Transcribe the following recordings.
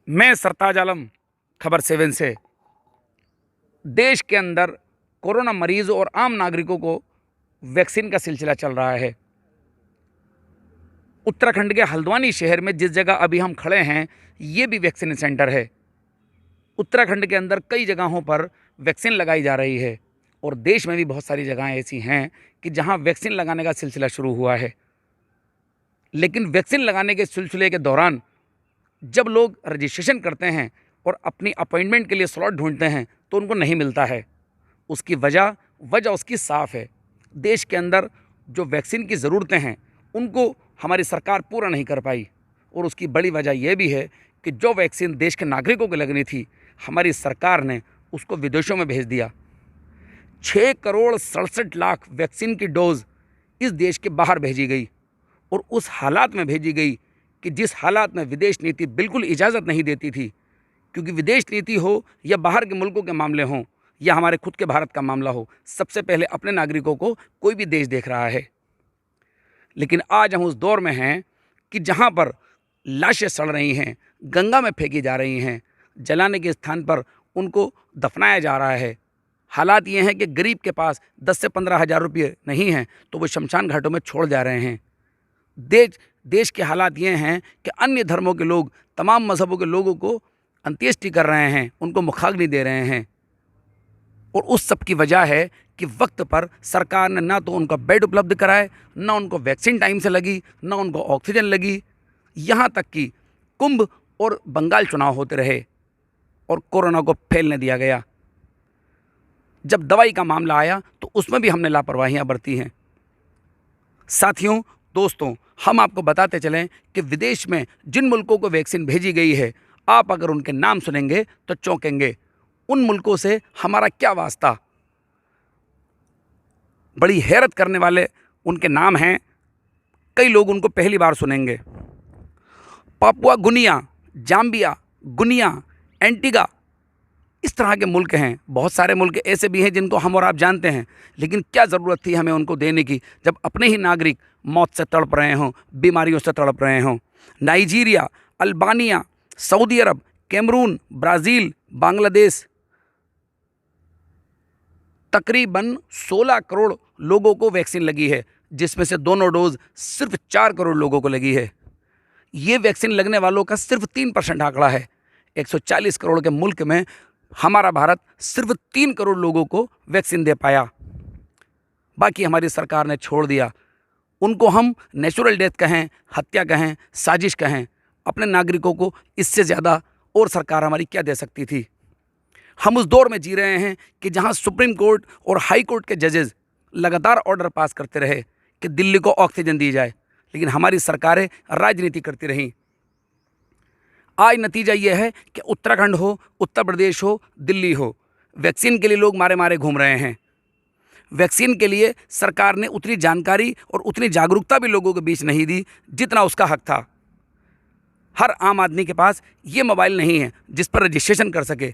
मैं सरताज आलम खबर 7 से। देश के अंदर कोरोना मरीज और आम नागरिकों को वैक्सीन का सिलसिला चल रहा है। उत्तराखंड के हल्द्वानी शहर में जिस जगह अभी हम खड़े हैं, ये भी वैक्सीन सेंटर है। उत्तराखंड के अंदर कई जगहों पर वैक्सीन लगाई जा रही है और देश में भी बहुत सारी जगहें ऐसी हैं कि जहां वैक्सीन लगाने का सिलसिला शुरू हुआ है। लेकिन वैक्सीन लगाने के सिलसिले के दौरान जब लोग रजिस्ट्रेशन करते हैं और अपनी अपॉइंटमेंट के लिए स्लॉट ढूंढते हैं तो उनको नहीं मिलता है। उसकी वजह उसकी साफ़ है। देश के अंदर जो वैक्सीन की ज़रूरतें हैं उनको हमारी सरकार पूरा नहीं कर पाई और उसकी बड़ी वजह यह भी है कि जो वैक्सीन देश के नागरिकों को लगनी थी, हमारी सरकार ने उसको विदेशों में भेज दिया। 6 करोड़ 67 लाख वैक्सीन की डोज इस देश के बाहर भेजी गई और उस हालात में भेजी गई कि जिस हालात में विदेश नीति बिल्कुल इजाज़त नहीं देती थी। क्योंकि विदेश नीति हो या बाहर के मुल्कों के मामले हों या हमारे खुद के भारत का मामला हो, सबसे पहले अपने नागरिकों को कोई भी देश देख रहा है। लेकिन आज हम उस दौर में हैं कि जहाँ पर लाशें सड़ रही हैं, गंगा में फेंकी जा रही हैं, जलाने के स्थान पर उनको दफनाया जा रहा है। हालात ये हैं कि गरीब के पास 10 से 15 हज़ार रुपये नहीं हैं तो वो शमशान घाटों में छोड़ जा रहे हैं। देश के हालात ये हैं कि अन्य धर्मों के लोग तमाम मज़हबों के लोगों को अंत्येष्टि कर रहे हैं, उनको मुखाग्नि दे रहे हैं। और उस सब की वजह है कि वक्त पर सरकार ने ना तो उनका बेड उपलब्ध कराए, ना उनको वैक्सीन टाइम से लगी, ना उनको ऑक्सीजन लगी। यहाँ तक कि कुंभ और बंगाल चुनाव होते रहे और कोरोना को फैलने दिया गया। जब दवाई का मामला आया तो उसमें भी हमने लापरवाहियाँ बरती हैं। साथियों, दोस्तों, हम आपको बताते चलें कि विदेश में जिन मुल्कों को वैक्सीन भेजी गई है, आप अगर उनके नाम सुनेंगे तो चौंकेंगे। उन मुल्कों से हमारा क्या वास्ता। बड़ी हैरत करने वाले उनके नाम हैं। कई लोग उनको पहली बार सुनेंगे। पापुआ गुनिया, जाम्बिया, गुनिया, एंटीगा, इस तरह के मुल्क हैं। बहुत सारे मुल्क ऐसे भी हैं जिनको हम और आप जानते हैं, लेकिन क्या ज़रूरत थी हमें उनको देने की जब अपने ही नागरिक मौत से तड़प रहे हों, बीमारियों से तड़प रहे हों। नाइजीरिया, अल्बानिया, सऊदी अरब, कैमरून, ब्राज़ील, बांग्लादेश, तकरीबन 16 करोड़ लोगों को वैक्सीन लगी है, जिसमें से दोनों डोज सिर्फ 4 करोड़ लोगों को लगी है। ये वैक्सीन लगने वालों का सिर्फ 3% आंकड़ा है। 140 करोड़ के मुल्क में हमारा भारत सिर्फ 3 करोड़ लोगों को वैक्सीन दे पाया। बाकी हमारी सरकार ने छोड़ दिया। उनको हम नेचुरल डेथ कहें, हत्या कहें, साजिश कहें, अपने नागरिकों को इससे ज़्यादा और सरकार हमारी क्या दे सकती थी। हम उस दौर में जी रहे हैं कि जहां सुप्रीम कोर्ट और हाई कोर्ट के जजेस लगातार ऑर्डर पास करते रहे कि दिल्ली को ऑक्सीजन दी जाए, लेकिन हमारी सरकारें राजनीति करती रहीं। आज नतीजा यह है कि उत्तराखंड हो, उत्तर प्रदेश हो, दिल्ली हो, वैक्सीन के लिए लोग मारे मारे घूम रहे हैं। वैक्सीन के लिए सरकार ने उतनी जानकारी और उतनी जागरूकता भी लोगों के बीच नहीं दी जितना उसका हक था। हर आम आदमी के पास ये मोबाइल नहीं है जिस पर रजिस्ट्रेशन कर सके,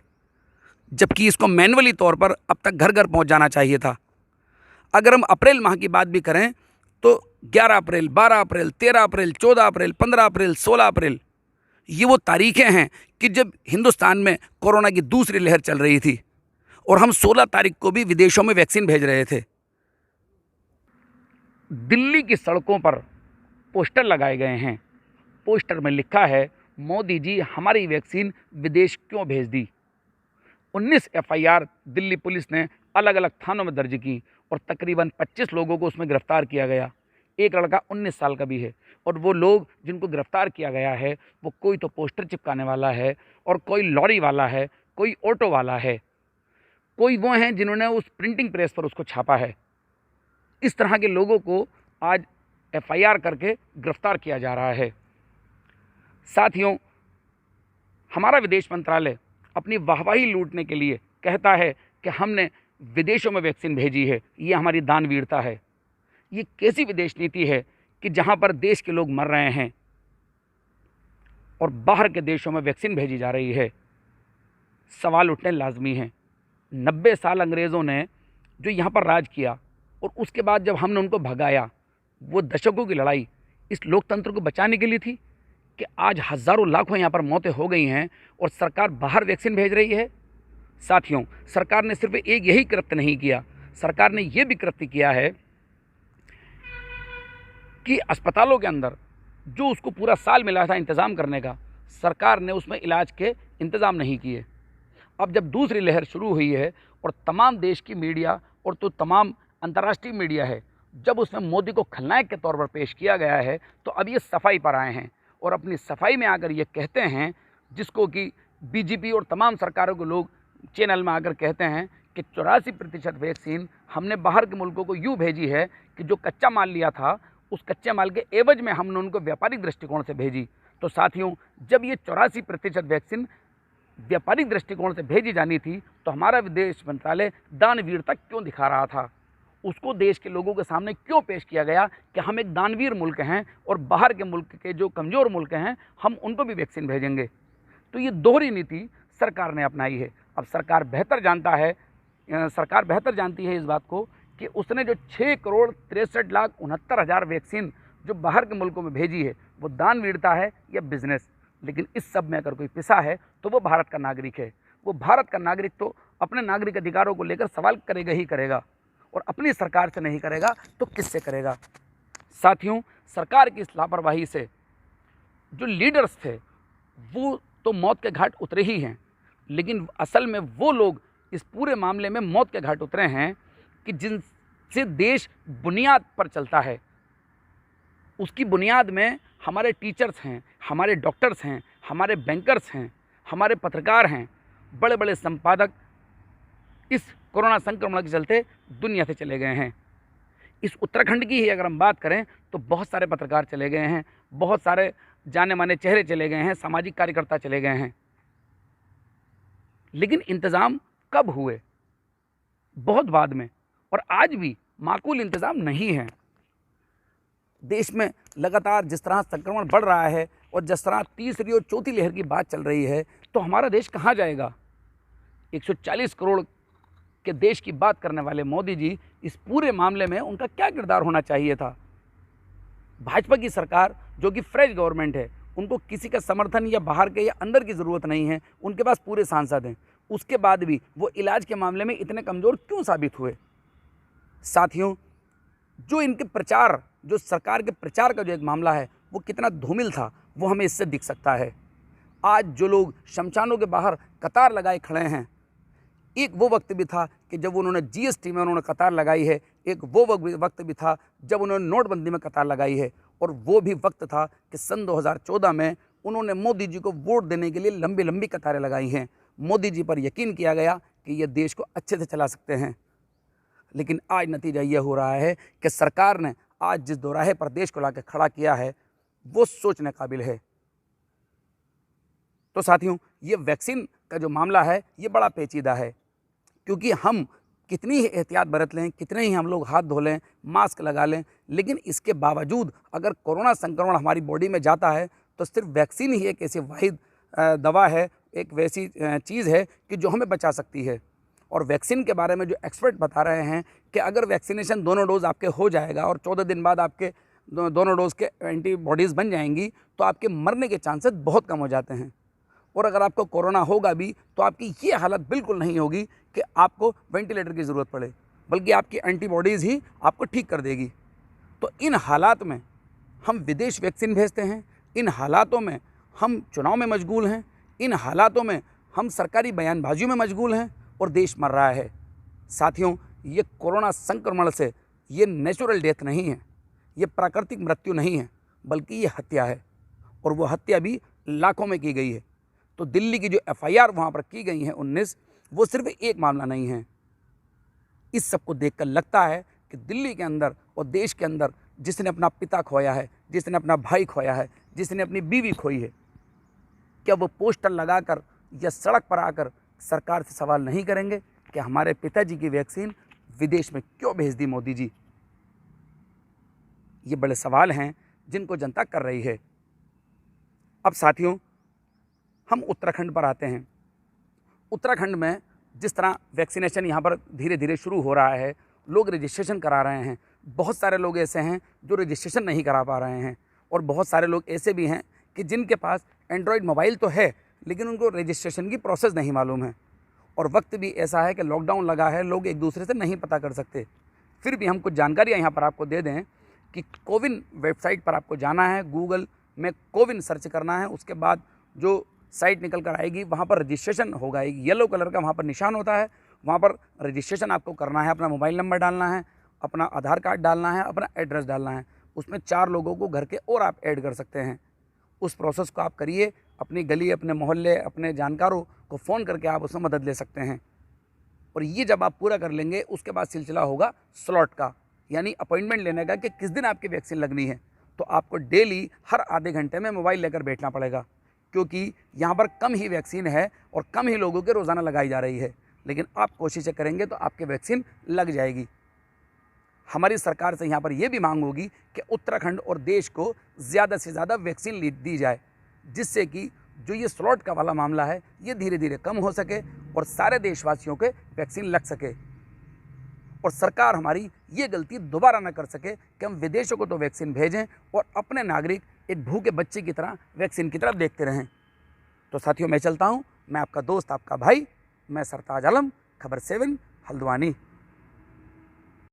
जबकि इसको मैनुअली तौर पर अब तक घर घर पहुंच जाना चाहिए था। अगर हम अप्रैल माह की बात भी करें तो 11 अप्रैल, 12 अप्रैल, 13 अप्रैल, 14 अप्रैल, 15 अप्रैल, 16 अप्रैल, ये वो तारीखें हैं कि जब हिंदुस्तान में कोरोना की दूसरी लहर चल रही थी और हम 16 तारीख को भी विदेशों में वैक्सीन भेज रहे थे। दिल्ली की सड़कों पर पोस्टर लगाए गए हैं। पोस्टर में लिखा है, मोदी जी हमारी वैक्सीन विदेश क्यों भेज दी। 19 एफआईआर दिल्ली पुलिस ने अलग अलग थानों में दर्ज की और तकरीबन 25 लोगों को उसमें गिरफ्तार किया गया। एक लड़का 19 साल का भी है और वो लोग जिनको गिरफ्तार किया गया है वो कोई तो पोस्टर चिपकाने वाला है और कोई लॉरी वाला है, कोई ऑटो वाला है, कोई वो हैं जिन्होंने उस प्रिंटिंग प्रेस पर उसको छापा है। इस तरह के लोगों को आज एफआईआर करके गिरफ्तार किया जा रहा है। साथियों, हमारा विदेश मंत्रालय अपनी वाहवाही लूटने के लिए कहता है कि हमने विदेशों में वैक्सीन भेजी है, ये हमारी दानवीरता है। ये कैसी विदेश नीति है कि जहां पर देश के लोग मर रहे हैं और बाहर के देशों में वैक्सीन भेजी जा रही है। सवाल उठने लाजमी हैं। 90 साल अंग्रेज़ों ने जो यहाँ पर राज किया और उसके बाद जब हमने उनको भगाया, वो दशकों की लड़ाई इस लोकतंत्र को बचाने के लिए थी कि आज हज़ारों लाखों यहाँ पर मौतें हो गई हैं और सरकार बाहर वैक्सीन भेज रही है। साथियों, सरकार ने सिर्फ एक यही कृत्य नहीं किया, सरकार ने ये भी कृत्य किया है कि अस्पतालों के अंदर जो उसको पूरा साल मिला था इंतज़ाम करने का, सरकार ने उसमें इलाज के इंतज़ाम नहीं किए। अब जब दूसरी लहर शुरू हुई है और तमाम देश की मीडिया और तो तमाम अंतर्राष्ट्रीय मीडिया है, जब उसमें मोदी को खलनायक के तौर पर पेश किया गया है, तो अब ये सफाई पर आए हैं और अपनी सफाई में आकर ये कहते हैं, जिसको कि बीजेपी और तमाम सरकारों के लोग चैनल में आकर कहते हैं कि 84% वैक्सीन हमने बाहर के मुल्कों को यूँ भेजी है कि जो कच्चा माल लिया था उस कच्चे माल के एवज में हमने उनको व्यापारिक दृष्टिकोण से भेजी। तो साथियों, जब ये 84% वैक्सीन व्यापारिक दृष्टिकोण से भेजी जानी थी, तो हमारा विदेश मंत्रालय दानवीरता क्यों दिखा रहा था? उसको देश के लोगों के सामने क्यों पेश किया गया कि हम एक दानवीर मुल्क हैं और बाहर के मुल्क के जो कमज़ोर मुल्क हैं हम उनको भी वैक्सीन भेजेंगे? तो ये दोहरी नीति सरकार ने अपनाई है। अब सरकार बेहतर जानती है इस बात को कि उसने जो 6,63,69,000 वैक्सीन जो बाहर के मुल्कों में भेजी है, वो दानवीरता है या बिजनेस। लेकिन इस सब में अगर कोई पिसा है तो वो भारत का नागरिक है। वो भारत का नागरिक तो अपने नागरिक अधिकारों को लेकर सवाल करेगा ही करेगा, और अपनी सरकार से नहीं करेगा तो किससे करेगा? साथियों, सरकार की इस लापरवाही से जो लीडर्स थे वो तो मौत के घाट उतरे ही हैं, लेकिन असल में वो लोग इस पूरे मामले में मौत के घाट उतरे हैं कि जिनसे देश बुनियाद पर चलता है। उसकी बुनियाद में हमारे टीचर्स हैं, हमारे डॉक्टर्स हैं, हमारे बैंकर्स हैं, हमारे पत्रकार हैं, बड़े बड़े संपादक इस कोरोना संक्रमण के चलते दुनिया से चले गए हैं। इस उत्तराखंड की ही अगर हम बात करें तो बहुत सारे पत्रकार चले गए हैं, बहुत सारे जाने माने चेहरे चले गए हैं, सामाजिक कार्यकर्ता चले गए हैं। लेकिन इंतज़ाम कब हुए? बहुत बाद में, और आज भी माकूल इंतज़ाम नहीं है। देश में लगातार जिस तरह संक्रमण बढ़ रहा है और जिस तरह तीसरी और चौथी लहर की बात चल रही है, तो हमारा देश कहाँ जाएगा? 140 करोड़ के देश की बात करने वाले मोदी जी, इस पूरे मामले में उनका क्या किरदार होना चाहिए था? भाजपा की सरकार जो कि फ्रेश गवर्नमेंट है, उनको किसी का समर्थन या बाहर के या अंदर की ज़रूरत नहीं है, उनके पास पूरे सांसद हैं। उसके बाद भी वो इलाज के मामले में इतने कमज़ोर क्यों साबित हुए? साथियों, जो इनके प्रचार, जो सरकार के प्रचार का जो एक मामला है वो कितना धूमिल था, वो हमें इससे दिख सकता है। आज जो लोग शमशानों के बाहर कतार लगाए खड़े हैं, एक वो वक्त भी था कि जब उन्होंने जीएसटी में उन्होंने कतार लगाई है, एक वो वक्त भी था जब उन्होंने नोटबंदी में कतार लगाई है, और वो भी वक्त था कि सन 2014 में उन्होंने मोदी जी को वोट देने के लिए लंबी लंबी कतारें लगाई हैं। मोदी जी पर यकीन किया गया कि ये देश को अच्छे से चला सकते हैं। लेकिन आज नतीजा ये हो रहा है कि सरकार ने आज जिस दोराहे पर देश को लाकर खड़ा किया है वो सोचने काबिल है। तो साथियों, ये वैक्सीन का जो मामला है ये बड़ा पेचीदा है, क्योंकि हम कितनी ही एहतियात बरत लें, कितने ही हम लोग हाथ धो लें, मास्क लगा लें, लेकिन इसके बावजूद अगर कोरोना संक्रमण हमारी बॉडी में जाता है तो सिर्फ वैक्सीन ही एक ऐसी वाहिद दवा है, एक वैसी चीज़ है कि जो हमें बचा सकती है। और वैक्सीन के बारे में जो एक्सपर्ट बता रहे हैं कि अगर वैक्सीनेशन दोनों डोज आपके हो जाएगा और 14 दिन बाद आपके दोनों डोज के एंटीबॉडीज़ बन जाएंगी, तो आपके मरने के चांसेस बहुत कम हो जाते हैं। और अगर आपको कोरोना होगा भी तो आपकी ये हालत बिल्कुल नहीं होगी कि आपको वेंटिलेटर की ज़रूरत पड़े, बल्कि आपकी एंटीबॉडीज़ ही आपको ठीक कर देगी। तो इन हालात में हम विदेश वैक्सीन भेजते हैं, इन हालातों में हम चुनाव में मशगूल हैं, इन हालातों में हम सरकारी बयानबाजियों में मशगूल हैं और देश मर रहा है। साथियों, ये कोरोना संक्रमण से ये नेचुरल डेथ नहीं है, ये प्राकृतिक मृत्यु नहीं है, बल्कि ये हत्या है, और वो हत्या भी लाखों में की गई है। तो दिल्ली की जो एफआईआर वहाँ पर की गई है 19, वो सिर्फ एक मामला नहीं है। इस सब को देखकर लगता है कि दिल्ली के अंदर और देश के अंदर जिसने अपना पिता खोया है, जिसने अपना भाई खोया है, जिसने अपनी बीवी खोई है, क्या वो पोस्टर लगाकर या सड़क पर आकर सरकार से सवाल नहीं करेंगे कि हमारे पिताजी की वैक्सीन विदेश में क्यों भेज दी मोदी जी? ये बड़े सवाल हैं जिनको जनता कर रही है। अब साथियों, हम उत्तराखंड पर आते हैं। उत्तराखंड में जिस तरह वैक्सीनेशन यहाँ पर धीरे धीरे शुरू हो रहा है, लोग रजिस्ट्रेशन करा रहे हैं। बहुत सारे लोग ऐसे हैं जो रजिस्ट्रेशन नहीं करा पा रहे हैं, और बहुत सारे लोग ऐसे भी हैं कि जिनके पास एंड्रॉयड मोबाइल तो है लेकिन उनको रजिस्ट्रेशन की प्रोसेस नहीं मालूम है, और वक्त भी ऐसा है कि लॉकडाउन लगा है, लोग एक दूसरे से नहीं पता कर सकते। फिर भी हम कुछ जानकारियाँ यहाँ पर आपको दे दें कि कोविन वेबसाइट पर आपको जाना है, गूगल में कोविन सर्च करना है, उसके बाद जो साइट निकल कर आएगी वहाँ पर रजिस्ट्रेशन होगा, एक येलो कलर का वहाँ पर निशान होता है, वहाँ पर रजिस्ट्रेशन आपको करना है, अपना मोबाइल नंबर डालना है, अपना आधार कार्ड डालना है, अपना एड्रेस डालना है, उसमें 4 लोगों को घर के और आप ऐड कर सकते हैं। उस प्रोसेस को आप करिए, अपनी गली, अपने मोहल्ले, अपने जानकारों को फ़ोन करके आप उसमें मदद ले सकते हैं। और ये जब आप पूरा कर लेंगे उसके बाद सिलसिला होगा स्लॉट का, यानी अपॉइंटमेंट लेने का कि किस दिन आपकी वैक्सीन लगनी है। तो आपको डेली हर आधे घंटे में मोबाइल लेकर बैठना पड़ेगा, क्योंकि यहाँ पर कम ही वैक्सीन है और कम ही लोगों के रोज़ाना लगाई जा रही है, लेकिन आप कोशिशें करेंगे तो आपकी वैक्सीन लग जाएगी। हमारी सरकार से यहाँ पर यह भी मांग होगी कि उत्तराखंड और देश को ज़्यादा से ज़्यादा वैक्सीन दी जाए, जिससे कि जो ये स्लॉट का वाला मामला है ये धीरे धीरे कम हो सके और सारे देशवासियों के वैक्सीन लग सके, और सरकार हमारी ये गलती दोबारा न कर सके कि हम विदेशों को तो वैक्सीन भेजें और अपने नागरिक एक भूखे बच्चे की तरह वैक्सीन की तरफ देखते रहें। तो साथियों, मैं चलता हूँ, मैं आपका दोस्त, आपका भाई, मैं सरताज आलम, खबर 7 हल्द्वानी।